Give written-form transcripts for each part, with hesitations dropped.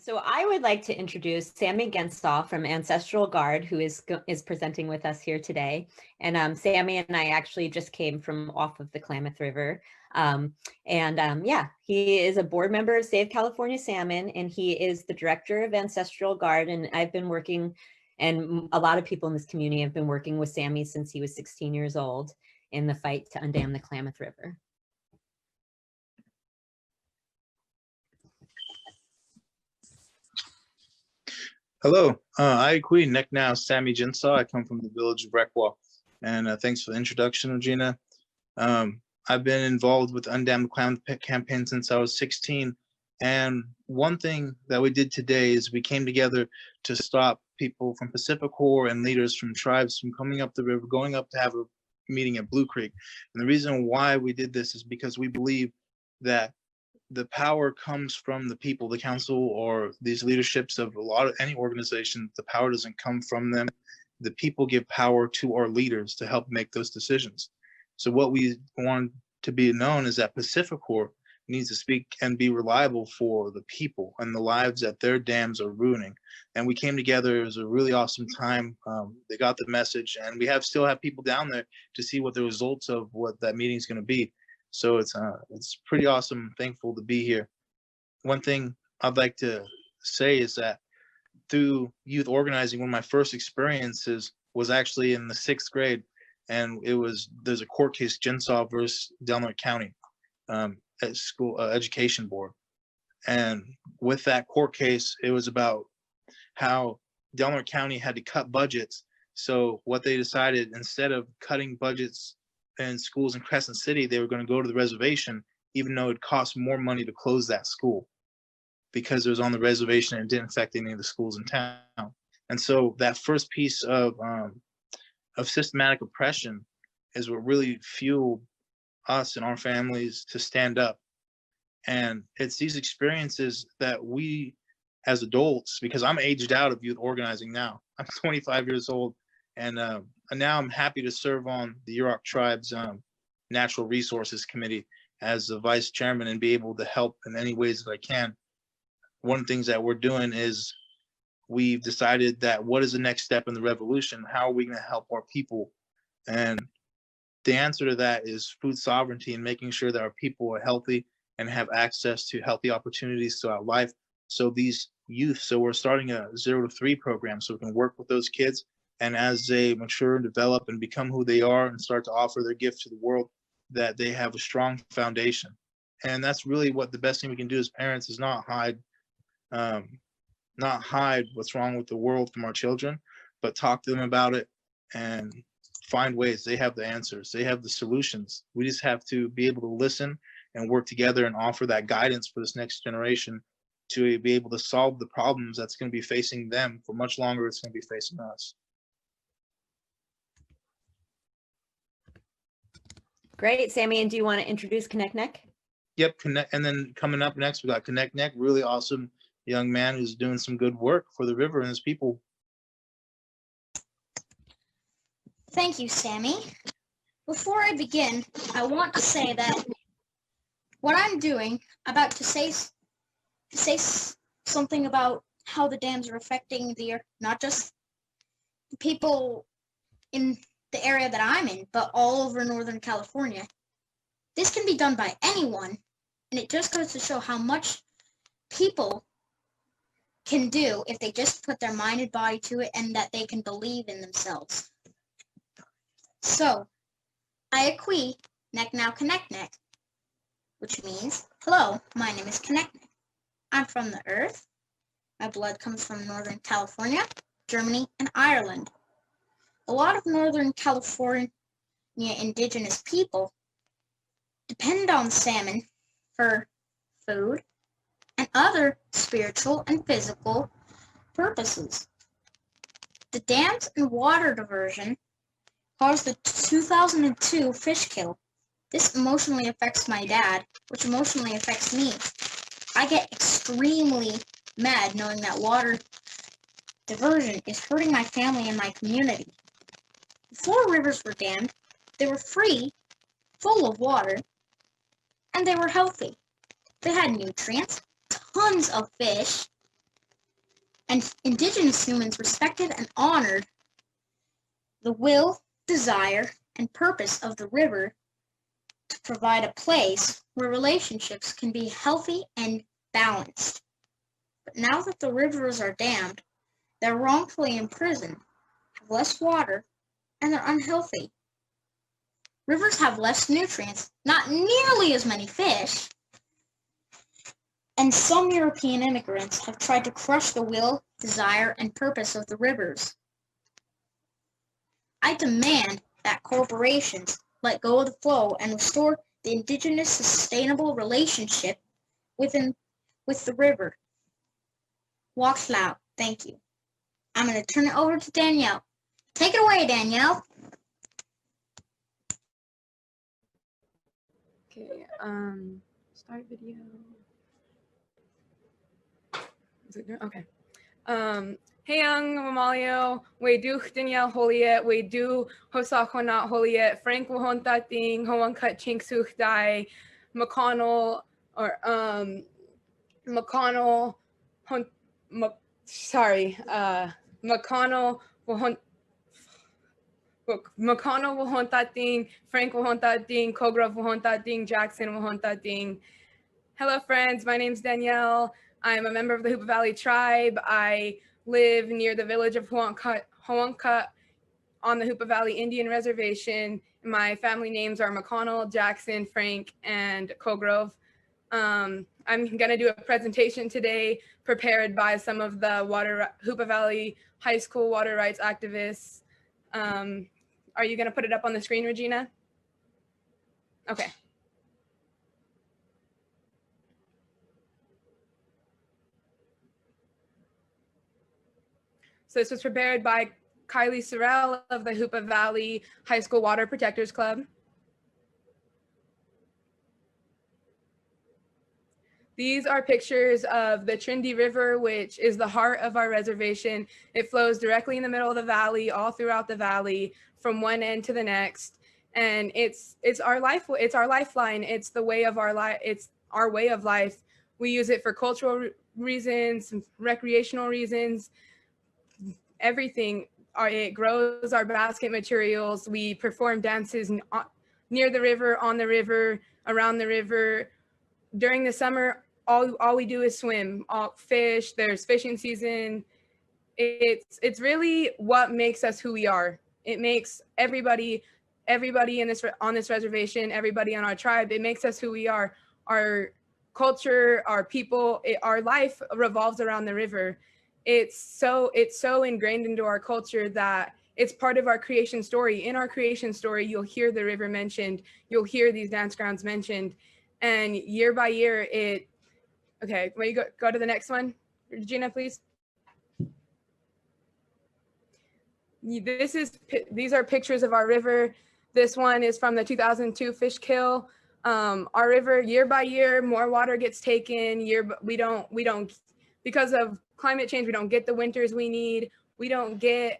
So I would like to introduce Sammy Gensaw from Ancestral Guard, who is presenting with us here today. And Sammy and I actually just came from off of the Klamath River. Yeah, he is a board member of Save California Salmon, and he is the director of Ancestral Guard. And I've been working, and a lot of people in this community have been working with Sammy since he was 16 years old in the fight to undam the Klamath River. Hello, I Queen Neck Now, Sammy Gensaw. I come from the village of Requa, and thanks for the introduction, Regina. I've been involved with Undam the Klamath campaign since I was 16, and one thing that we did today is we came together to stop people from Pacific Corps and leaders from tribes from coming up the river, going up to have a meeting at Blue Creek. And the reason why we did this is because we believe that the power comes from the people, the council, or these leaderships of any organization. The power doesn't come from them. The people give power to our leaders to help make those decisions. So what we want to be known is that Pacific Corps needs to speak and be reliable for the people and the lives that their dams are ruining. And we came together. It was a really awesome time. They got the message, and we still have people down there to see what the results of what that meeting is going to be. So it's pretty awesome. I'm thankful to be here. One thing I'd like to say is that through youth organizing, one of my first experiences was actually in the 6th grade, and there's a court case, Gensaw versus Delaware County at school education board. And with that court case, it was about how Delaware County had to cut budgets. So what they decided, instead of cutting budgets in schools in Crescent City, they were going to go to the reservation, even though it cost more money to close that school because it was on the reservation and it didn't affect any of the schools in town. And so that first piece of systematic oppression is what really fueled us and our families to stand up. And it's these experiences that we as adults, because I'm aged out of youth organizing now. I'm 25 years old. And now I'm happy to serve on the Yurok Tribe's Natural Resources Committee as the vice chairman and be able to help in any ways that I can. One of the things that we're doing is we've decided that what is the next step in the revolution? How are we going to help our people? And the answer to that is food sovereignty and making sure that our people are healthy and have access to healthy opportunities throughout life. So these youth, so we're starting a 0 to 3 program so we can work with those kids. And as they mature and develop and become who they are and start to offer their gift to the world, that they have a strong foundation. And that's really what the best thing we can do as parents is not hide what's wrong with the world from our children, but talk to them about it and find ways. They have the answers. They have the solutions. We just have to be able to listen and work together and offer that guidance for this next generation to be able to solve the problems that's going to be facing them for much longer. It's going to be facing us. Great, Sammy. And do you want to introduce Connect Neck? Yep, Connect. And then coming up next, we got Connect Neck, really awesome young man who's doing some good work for the river and his people. Thank you, Sammy. Before I begin, I want to say that what I'm doing, about to say something about how the dams are affecting not just the people in the area that I'm in, but all over Northern California. This can be done by anyone, and it just goes to show how much people can do if they just put their mind and body to it and that they can believe in themselves. So, Ayakwi, Neck Now Connect Neck, which means, hello, my name is Connect Neck. I'm from the earth. My blood comes from Northern California, Germany, and Ireland. A lot of Northern California indigenous people depend on salmon for food and other spiritual and physical purposes. The dams and water diversion caused the 2002 fish kill. This emotionally affects my dad, which emotionally affects me. I get extremely mad knowing that water diversion is hurting my family and my community. Before rivers were dammed, they were free, full of water, and they were healthy. They had nutrients, tons of fish, and indigenous humans respected and honored the will, desire, and purpose of the river to provide a place where relationships can be healthy and balanced. But now that the rivers are dammed, they're wrongfully imprisoned, have less water, and they're unhealthy. Rivers have less nutrients, not nearly as many fish, and some European immigrants have tried to crush the will, desire, and purpose of the rivers. I demand that corporations let go of the flow and restore the indigenous sustainable relationship with the river. Walk loud. Thank you. I'm going to turn it over to Danielle. Take it away, Danielle. Okay, start video. Is it good? Okay. Heyang Mamalio, we do Danielle Holiet, we do Hosakona Holiet, Frank Wahonta Thing, Hoan Cut Chink Such Dai, McConnell, or McConnell, McConnell Wahonta Thing, Frank Wahonta Thing, Kogra Wahonta Thing, Jackson Wahonta Thing. Hello, friends. My name's Danielle. I'm a member of the Hoopa Valley tribe. I live near the village of Hoanka on the Hoopa Valley Indian Reservation. My family names are McConnell, Jackson, Frank, and Cogrove. I'm going to do a presentation today prepared by some of the Hoopa Valley High School water rights activists. Are you going to put it up on the screen, Regina? Okay. So this was prepared by Kylie Sorrell of the Hoopa Valley High School Water Protectors Club. These are pictures of the Trinity River, which is the heart of our reservation. It flows directly in the middle of the valley, all throughout the valley, from one end to the next. And it's our life. It's our lifeline. It's the way of our life. It's our way of life. We use it for cultural reasons, recreational reasons, everything. It grows our basket materials. We perform dances near the river, on the river, around the river. During the summer, all we do is swim, fish. There's fishing season. It's really what makes us who we are. It makes everybody on this reservation, everybody on our tribe, it makes us who we are. Our culture, our people, our life revolves around the river. It's so ingrained into our culture that it's part of our creation story. In our creation story, you'll hear the river mentioned. You'll hear these dance grounds mentioned. And year by year, okay, will you go to the next one, Regina, please? These are pictures of our river. This one is from the 2002 fish kill. Our river, year by year, more water gets taken. We don't, because of climate change, we don't get the winters we need. The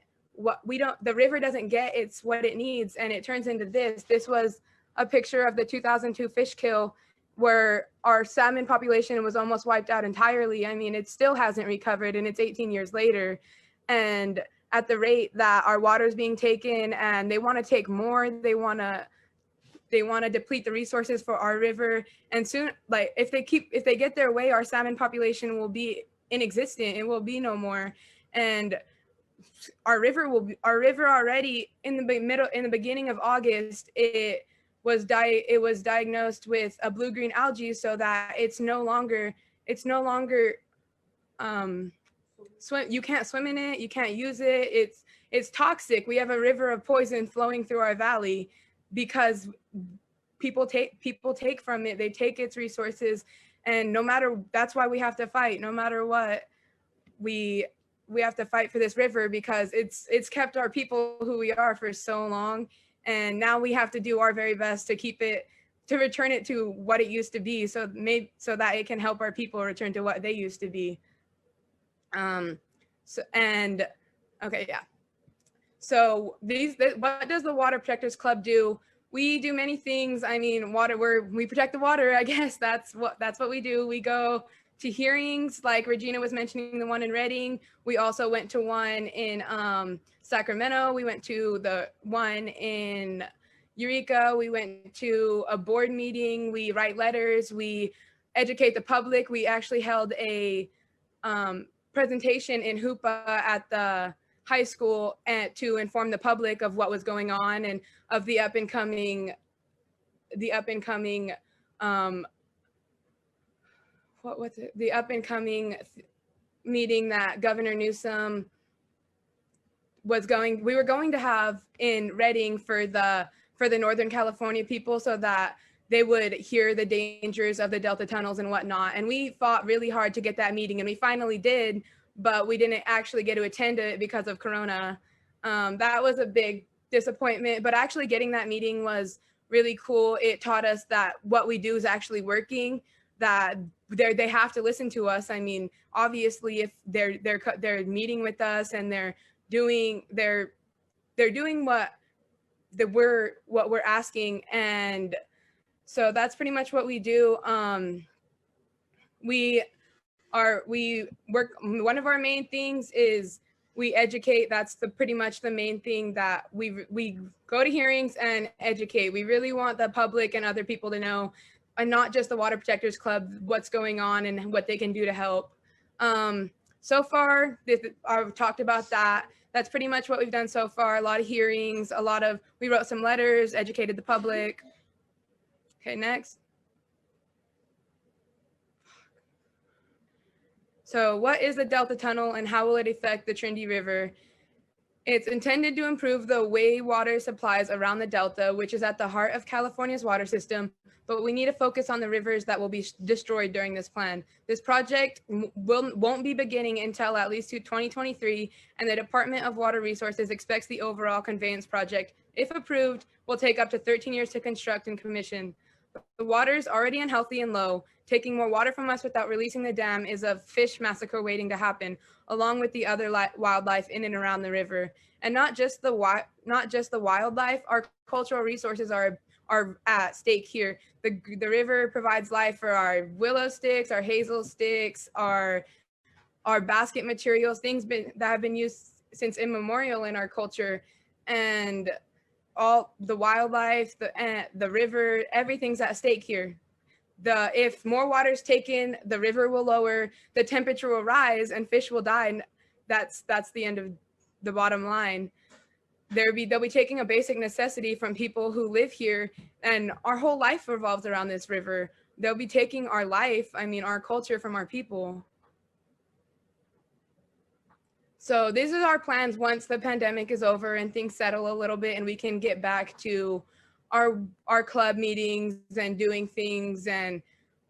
river doesn't get what it needs, and it turns into this. This was a picture of the 2002 fish kill where our salmon population was almost wiped out entirely. I mean, it still hasn't recovered, and it's 18 years later. And at the rate that our water is being taken, and they want to take more, they want to deplete the resources for our river. And soon, like if they get their way, our salmon population will be inexistent. It will be no more. And our river already in the beginning of August, it was diagnosed with a blue-green algae, so that it's no longer you can't swim in it, you can't use it. It's toxic. We have a river of poison flowing through our valley because people take from it. They take its resources, and that's why we have to fight. No matter what, we have to fight for this river because it's kept our people who we are for so long. And now we have to do our very best to return it to what it used to be, so that it can help our people return to what they used to be. So what does the Water Protectors Club do? We do many things. I mean, we protect the water, I guess. That's what we do. We go to hearings, like Regina was mentioning, the one in Reading. We also went to one in Sacramento. We went to the one in Eureka. We went to a board meeting. We write letters. We educate the public. We actually held a presentation in Hoopa at the high school and to inform the public of what was going on and of the up and coming meeting that Governor Newsom we were going to have in Reading for the Northern California people, so that they would hear the dangers of the Delta tunnels and whatnot. And we fought really hard to get that meeting, and we finally did, but we didn't actually get to attend it because of Corona. That was a big disappointment, but actually getting that meeting was really cool. It taught us that what we do is actually working, that they have to listen to us. I mean, obviously, if they're meeting with us and they're doing what we're asking, and so that's pretty much what we do. We work. One of our main things is we educate. That's pretty much the main thing, that we go to hearings and educate. We really want the public and other people to know, and not just the Water Protectors Club, what's going on and what they can do to help. So far, I've talked about that. That's pretty much what we've done so far. A lot of hearings, we wrote some letters, educated the public. Okay, next. So what is the Delta Tunnel and how will it affect the Trinity River? It's intended to improve the way water supplies around the Delta, which is at the heart of California's water system, but we need to focus on the rivers that will be destroyed during this plan. This project won't be beginning until at least 2023, and the Department of Water Resources expects the overall conveyance project, if approved, will take up to 13 years to construct and commission. The water is already unhealthy and low. Taking more water from us without releasing the dam is a fish massacre waiting to happen, along with the other wildlife in and around the river. And not just the wildlife, our cultural resources are at stake here. The river provides life for our willow sticks, our hazel sticks, our basket materials, things that have been used since immemorial in our culture, and all the wildlife, the river, everything's at stake here. If more water is taken, the river will lower, the temperature will rise, and fish will die. And that's the end of the bottom line. They'll be taking a basic necessity from people who live here, and our whole life revolves around this river. They'll be taking our life, our culture, from our people. So these are our plans once the pandemic is over and things settle a little bit and we can get back to our club meetings and doing things. And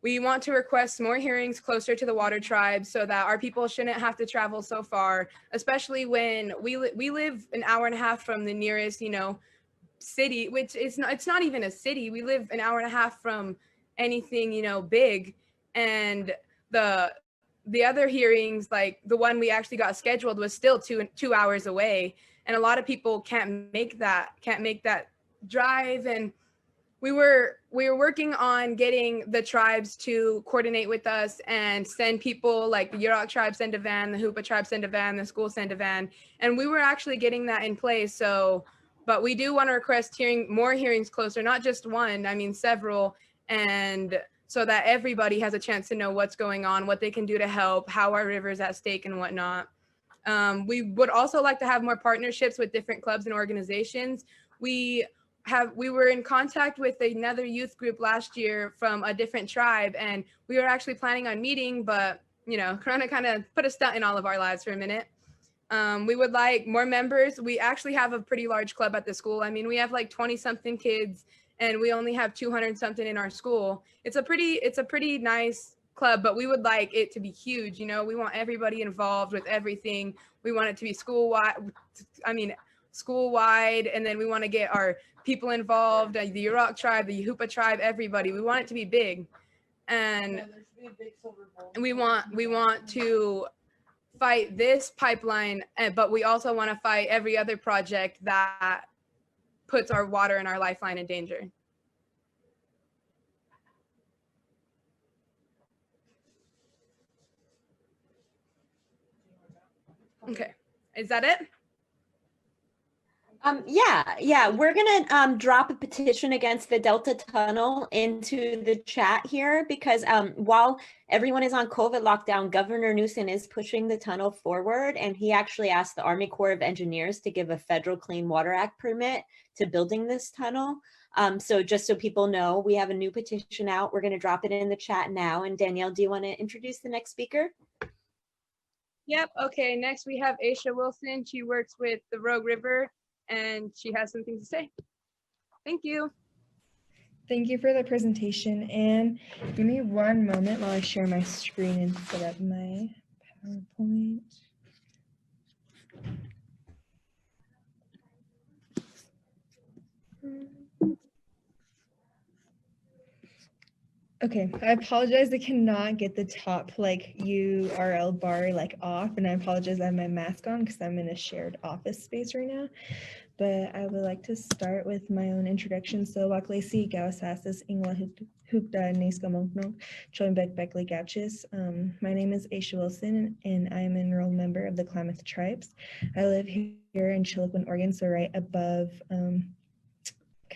we want to request more hearings closer to the water tribe so that our people shouldn't have to travel so far, especially when we live an hour and a half from the nearest, city, which it's not even a city. We live an hour and a half from anything, big. And the other hearings, like the one we actually got scheduled, was still 2 hours away. And a lot of people can't make that drive. And we were working on getting the tribes to coordinate with us and send people, like the Yurok tribe send a van, the Hoopa tribe send a van, the school send a van. And we were actually getting that in place. But we do want to request more hearings closer, not just one, several, and so that everybody has a chance to know what's going on, what they can do to help, how our river's at stake and whatnot. We would also like to have more partnerships with different clubs and organizations. We were in contact with another youth group last year from a different tribe, and we were actually planning on meeting, but Corona kind of put a stunt in all of our lives for a minute. We would like more members. We actually have a pretty large club at the school. We have like 20 something kids, and we only have 200 something in our school. It's a pretty nice club, but we would like it to be huge. We want everybody involved with everything. We want it to be school-wide, and then we want to get our people involved, the Yurok tribe, the Hoopa tribe, everybody. We want it to be big. And we want to fight this pipeline, but we also want to fight every other project that puts our water and our lifeline in danger. Okay, is that it? Yeah, we're gonna drop a petition against the Delta Tunnel into the chat here because while everyone is on COVID lockdown, Governor Newsom is pushing the tunnel forward, and he actually asked the Army Corps of Engineers to give a federal Clean Water Act permit to building this tunnel. So just so people know, we have a new petition out. We're gonna drop it in the chat now. And Danielle, do you want to introduce the next speaker? Yep, okay, next we have Aisha Wilson. She works with the Rogue River and she has something to say. Thank you. Thank you for the presentation, and give me one moment while I share my screen and set up my PowerPoint. Okay, I apologize. I cannot get the top like URL bar like off, and I apologize I have my mask on because I'm in a shared office space right now. But I would like to start with my own introduction. So Waklesi Gawasasas Ingwa Hukda Niska Monknok Choimbek Beckley Gauchis. My name is Aisha Wilson, and I'm an enrolled member of the Klamath Tribes. I live here in Chiloquin, Oregon, so right above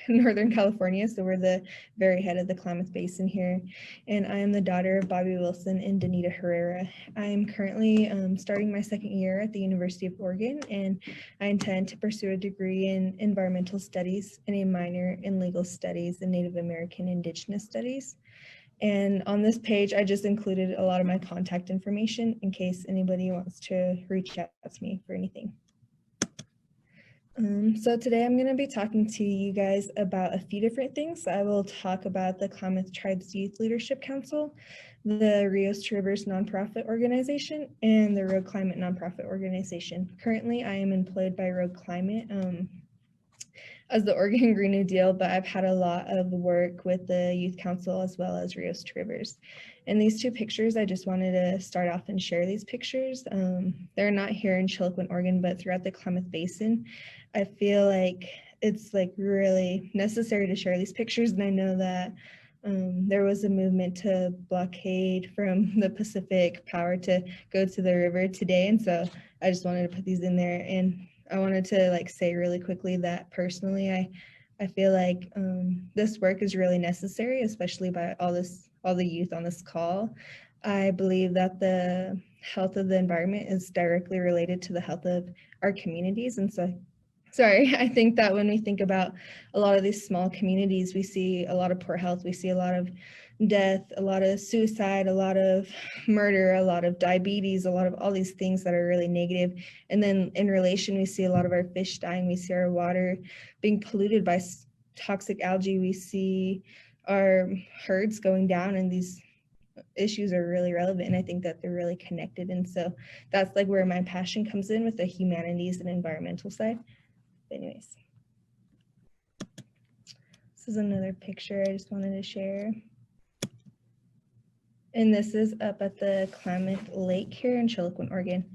Northern California, so we're the very head of the Klamath Basin here, and I am the daughter of Bobby Wilson and Danita Herrera. I am currently starting my second year at the University of Oregon, and I intend to pursue a degree in environmental studies and a minor in legal studies and Native American Indigenous studies. And on this page, I just included a lot of my contact information in case anybody wants to reach out to me for anything. So today I'm going to be talking to you guys about a few different things. I will talk about the Klamath Tribes Youth Leadership Council, the Rios to Rivers nonprofit organization, and the Rogue Climate nonprofit organization. Currently, I am employed by Rogue Climate as the Oregon Green New Deal, but I've had a lot of work with the Youth Council as well as Rios to Rivers. And these two pictures, I just wanted to start off and share these pictures. They're not here in Chiloquin, Oregon, but throughout the Klamath Basin. I feel like it's like really necessary to share these pictures. And I know that there was a movement to blockade from the Pacific Power to go to the river today. And so I just wanted to put these in there. And I wanted to like say really quickly that personally, I feel like this work is really necessary, especially by all the youth on this call. I believe that the health of the environment is directly related to the health of our communities. And so, I think that when we think about a lot of these small communities, we see a lot of poor health, we see a lot of death, a lot of suicide, a lot of murder, a lot of diabetes, a lot of all these things that are really negative. And then in relation, we see a lot of our fish dying, we see our water being polluted by toxic algae, we see our herds going down, and these issues are really relevant, and I think that they're really connected. And so that's like where my passion comes in with the humanities and environmental side. But anyways, this is another picture I just wanted to share. And this is up at the Klamath Lake here in Chiloquin, Oregon.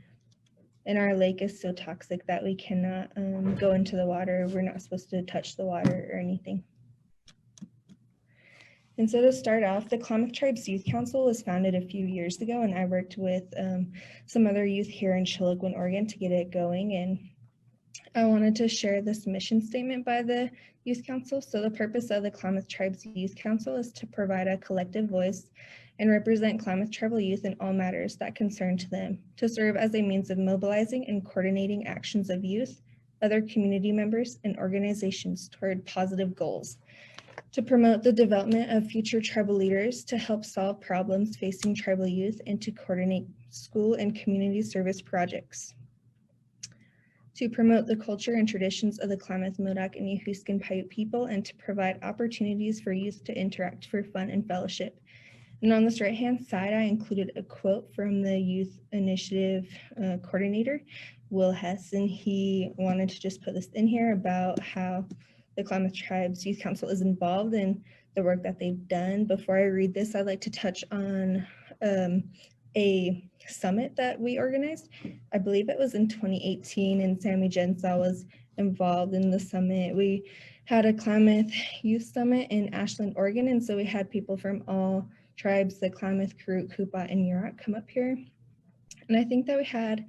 And our lake is so toxic that we cannot go into the water. We're not supposed to touch the water or anything. And so to start off, the Klamath Tribes Youth Council was founded a few years ago, and I worked with some other youth here in Chiloquin, Oregon to get it going. And I wanted to share this mission statement by the Youth Council. So the purpose of the Klamath Tribes Youth Council is to provide a collective voice and represent Klamath tribal youth in all matters that concern to them, to serve as a means of mobilizing and coordinating actions of youth, other community members, and organizations toward positive goals, to promote the development of future tribal leaders, to help solve problems facing tribal youth, and to coordinate school and community service projects, to promote the culture and traditions of the Klamath, Modoc, and Yahuskin Paiute people, and to provide opportunities for youth to interact for fun and fellowship. And on this right-hand side, I included a quote from the Youth Initiative coordinator, Will Hess, and he wanted to just put this in here about how the Klamath Tribes Youth Council is involved in the work that they've done. Before I read this, I'd like to touch on a summit that we organized. I believe it was in 2018, and Sammy Gensaw was involved in the summit. We had a Klamath Youth Summit in Ashland, Oregon, and so we had people from all tribes, the Klamath, Karuk, Kupa, and Yurok come up here. And I think that we had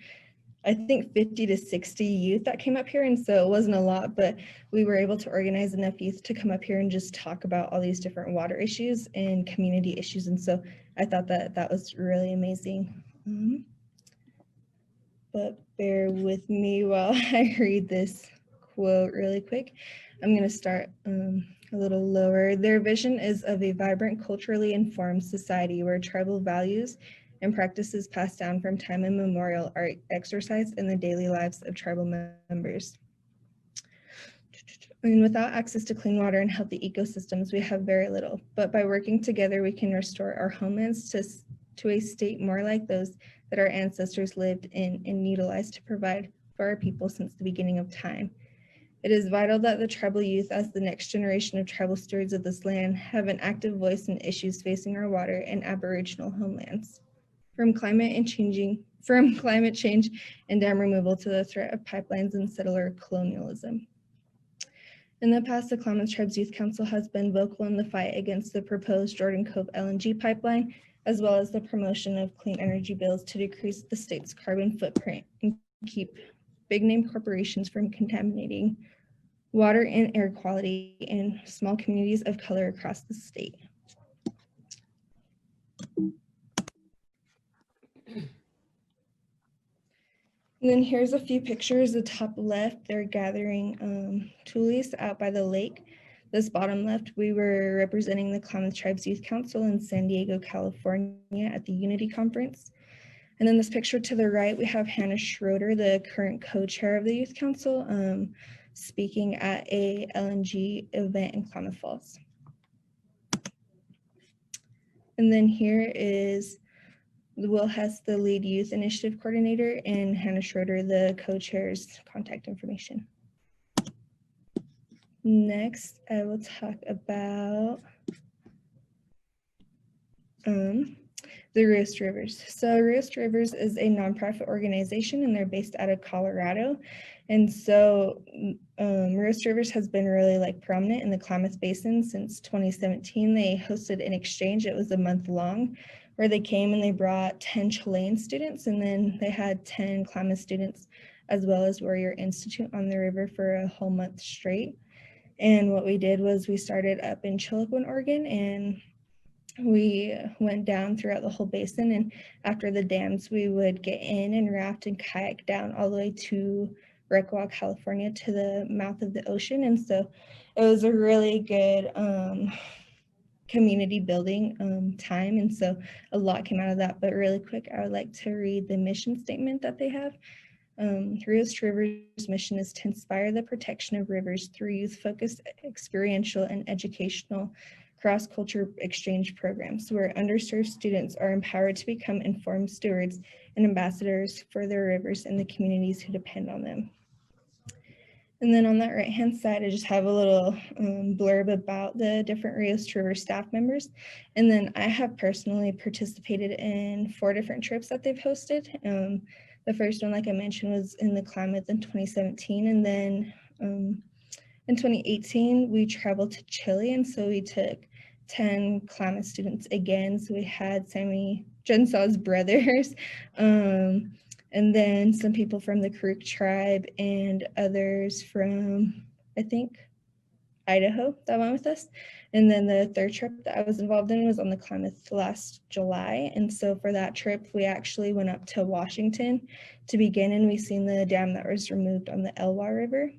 I think 50 to 60 youth that came up here. And so it wasn't a lot, but we were able to organize enough youth to come up here and just talk about all these different water issues and community issues. And so I thought that that was really amazing. But bear with me while I read this quote really quick. I'm going to start a little lower. Their vision is of a vibrant, culturally informed society where tribal values and practices passed down from time immemorial are exercised in the daily lives of tribal members. And without access to clean water and healthy ecosystems, we have very little. But by working together, we can restore our homelands to a state more like those that our ancestors lived in and utilized to provide for our people since the beginning of time. It is vital that the tribal youth, as the next generation of tribal stewards of this land, have an active voice in issues facing our water and Aboriginal homelands. From climate change and dam removal to the threat of pipelines and settler colonialism. In the past, the Klamath Tribes Youth Council has been vocal in the fight against the proposed Jordan Cove LNG pipeline, as well as the promotion of clean energy bills to decrease the state's carbon footprint and keep big name corporations from contaminating water and air quality in small communities of color across the state. And then here's a few pictures. The top left, they're gathering tulies out by the lake. This bottom left, we were representing the Klamath Tribes Youth Council in San Diego, California at the Unity Conference. And then this picture to the right, we have Hannah Schroeder, the current co-chair of the Youth Council, speaking at a LNG event in Klamath Falls. And then here is Will Hess, the lead youth initiative coordinator, and Hannah Schroeder, the co-chair's contact information. Next, I will talk about the Roost Rivers. So Roost Rivers is a nonprofit organization and they're based out of Colorado. And so Roost Rivers has been really prominent in the Klamath Basin since 2017. They hosted an exchange, it was a month long, where they came and they brought 10 Chilean students, and then they had 10 Klamath students as well as Warrior Institute on the river for a whole month straight. And what we did was we started up in Chiloquin, Oregon, and we went down throughout the whole basin. And after the dams, we would get in and raft and kayak down all the way to Recua, California, to the mouth of the ocean. And so it was a really good community building time. And so a lot came out of that. But really quick, I would like to read the mission statement that they have. Roost Rivers' mission is to inspire the protection of rivers through youth-focused, experiential, and educational cross-culture exchange programs where underserved students are empowered to become informed stewards and ambassadors for their rivers and the communities who depend on them. And then on that right-hand side, I just have a little blurb about the different Roost River staff members. And then I have personally participated in 4 different trips that they've hosted. The first one, like I mentioned, was in the Klamath in 2017. And then in 2018, we traveled to Chile. And so we took 10 Klamath students again. So we had Sammy Jensaw's brothers, and then some people from the Karuk tribe and others from, I think, Idaho that went with us. And then the third trip that I was involved in was on the Klamath last July. And so for that trip, we actually went up to Washington to begin, and we seen the dam that was removed on the Elwha River.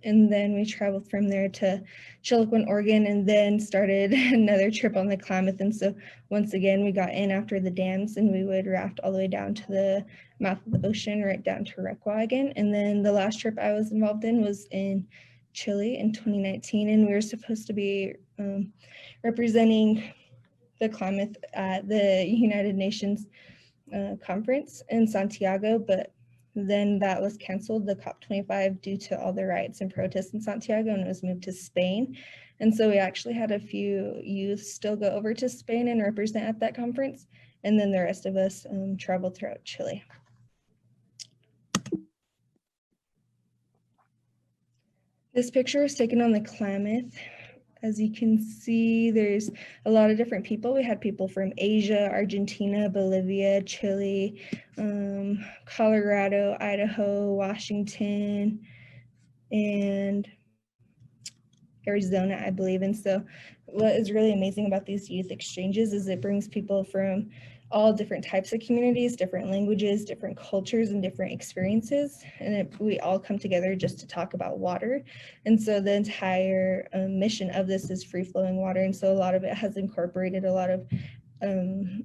And then we traveled from there to Chiloquin, Oregon, and then started another trip on the Klamath. And so once again, we got in after the dams, and we would raft all the way down to the mouth of the ocean, right down to Recua again. And then the last trip I was involved in was in Chile in 2019, and we were supposed to be representing the Klamath at the United Nations conference in Santiago, but then that was canceled, the COP25, due to all the riots and protests in Santiago, and it was moved to Spain. And so we actually had a few youth still go over to Spain and represent at that conference, and then the rest of us traveled throughout Chile. This picture was taken on the Klamath as you can see, there's a lot of different people. We had people from Asia, Argentina, Bolivia, Chile, Colorado, Idaho, Washington, and Arizona, I believe. And so what is really amazing about these youth exchanges is it brings people from all different types of communities, different languages, different cultures, and different experiences. And we all come together just to talk about water. And so the entire mission of this is free flowing water. And so a lot of it has incorporated a lot of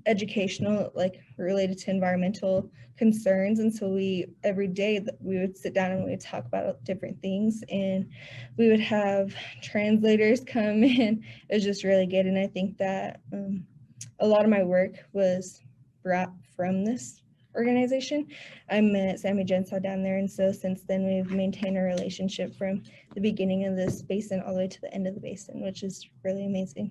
educational, like related to environmental concerns. And so every day we would sit down and we would talk about different things, and we would have translators come in. It was just really good. And I think that a lot of my work was brought from this organization. I met Sammy Gensaw down there, and so since then we've maintained a relationship from the beginning of this basin all the way to the end of the basin, which is really amazing.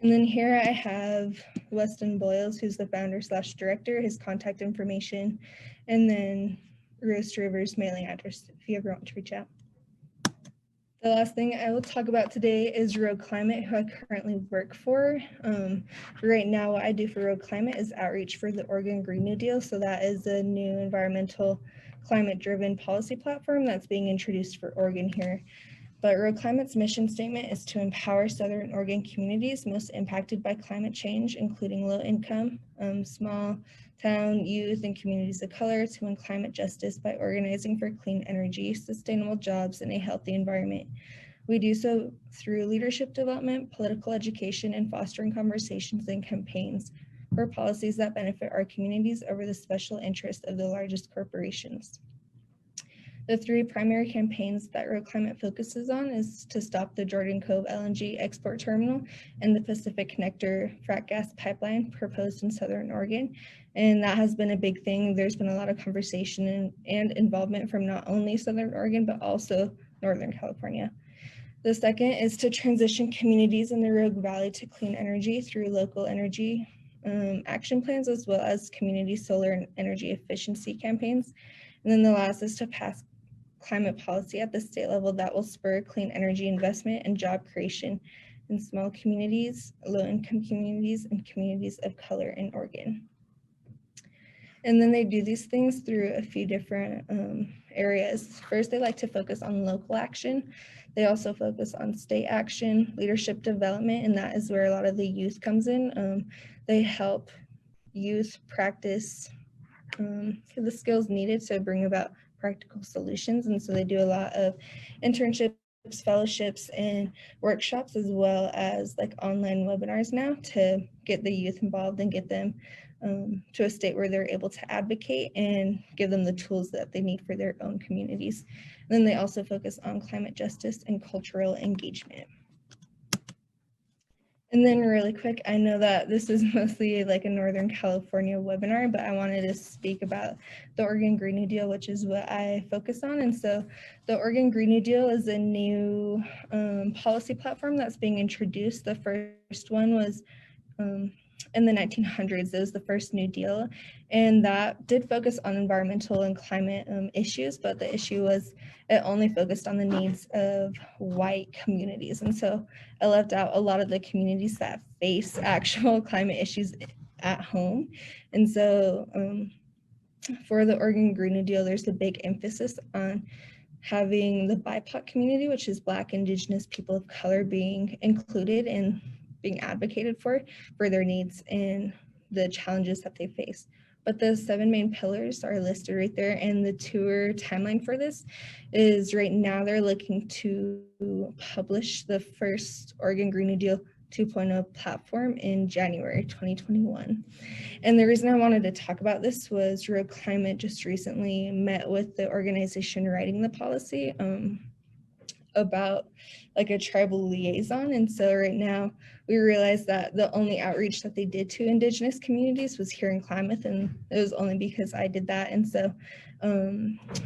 And then here I have Weston Boyles, who's the founder/director, his contact information, and then Rios to Rivers mailing address if you ever want to reach out. The last thing I will talk about today is Rogue Climate, who I currently work for. Right now, what I do for Rogue Climate is outreach for the Oregon Green New Deal. So that is a new environmental climate-driven policy platform that's being introduced for Oregon here. But Rogue Climate's mission statement is to empower Southern Oregon communities most impacted by climate change, including low-income, small town youth, and communities of color, to win climate justice by organizing for clean energy, sustainable jobs, and a healthy environment. We do so through leadership development, political education, and fostering conversations and campaigns for policies that benefit our communities over the special interests of the largest corporations. The three primary campaigns that Rogue Climate focuses on is to stop the Jordan Cove LNG export terminal and the Pacific Connector frac gas pipeline proposed in Southern Oregon. And that has been a big thing. There's been a lot of conversation and involvement from not only Southern Oregon, but also Northern California. The second is to transition communities in the Rogue Valley to clean energy through local energy action plans, as well as community solar and energy efficiency campaigns. And then the last is to pass climate policy at the state level that will spur clean energy investment and job creation in small communities, low-income communities, and communities of color in Oregon. And then they do these things through a few different areas. First, they like to focus on local action. They also focus on state action, leadership development, and that is where a lot of the youth comes in. They help youth practice the skills needed to bring about practical solutions. And so they do a lot of internships, fellowships, and workshops, as well as like online webinars now to get the youth involved and get them to a state where they're able to advocate and give them the tools that they need for their own communities. And then they also focus on climate justice and cultural engagement. And then really quick, I know that this is mostly like a Northern California webinar, but I wanted to speak about the Oregon Green New Deal, which is what I focus on. And so the Oregon Green New Deal is a new policy platform that's being introduced. The first one was in the 1900s. It was the first New Deal, and that did focus on environmental and climate issues, but the issue was it only focused on the needs of white communities. And so it left out a lot of the communities that face actual climate issues at home. And so for the Oregon Green New Deal, there's a big emphasis on having the BIPOC community, which is Black, Indigenous, people of color, being included and being advocated for their needs and the challenges that they face. But the 7 main pillars are listed right there, and the tour timeline for this is right now they're looking to publish the first Oregon Green New Deal 2.0 platform in January 2021. And the reason I wanted to talk about this was Rogue Climate just recently met with the organization writing the policy about like a tribal liaison. And so right now we realized that the only outreach that they did to Indigenous communities was here in Klamath, and it was only because I did that. And so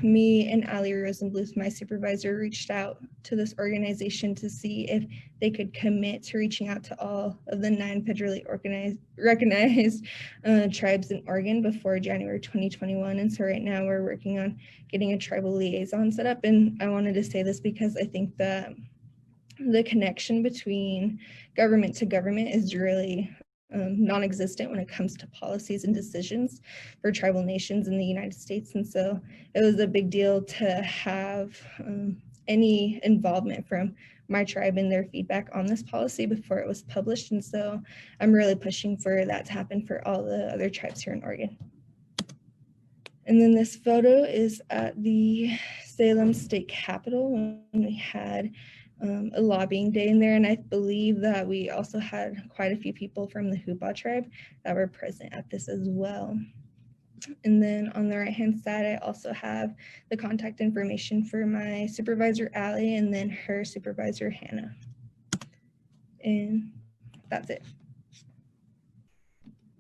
me and Ali Rosenbluth, my supervisor, reached out to this organization to see if they could commit to reaching out to all of the 9 federally recognized tribes in Oregon before January 2021. And so right now we're working on getting a tribal liaison set up. And I wanted to say this because I think that the connection between government to government is really non-existent when it comes to policies and decisions for tribal nations in the United States. And so it was a big deal to have any involvement from my tribe and their feedback on this policy before it was published. And so I'm really pushing for that to happen for all the other tribes here in Oregon. And then this photo is at the Salem State Capitol when we had a lobbying day in there. And I believe that we also had quite a few people from the Hupa tribe that were present at this as well. And then on the right-hand side, I also have the contact information for my supervisor, Allie, and then her supervisor, Hannah. And that's it.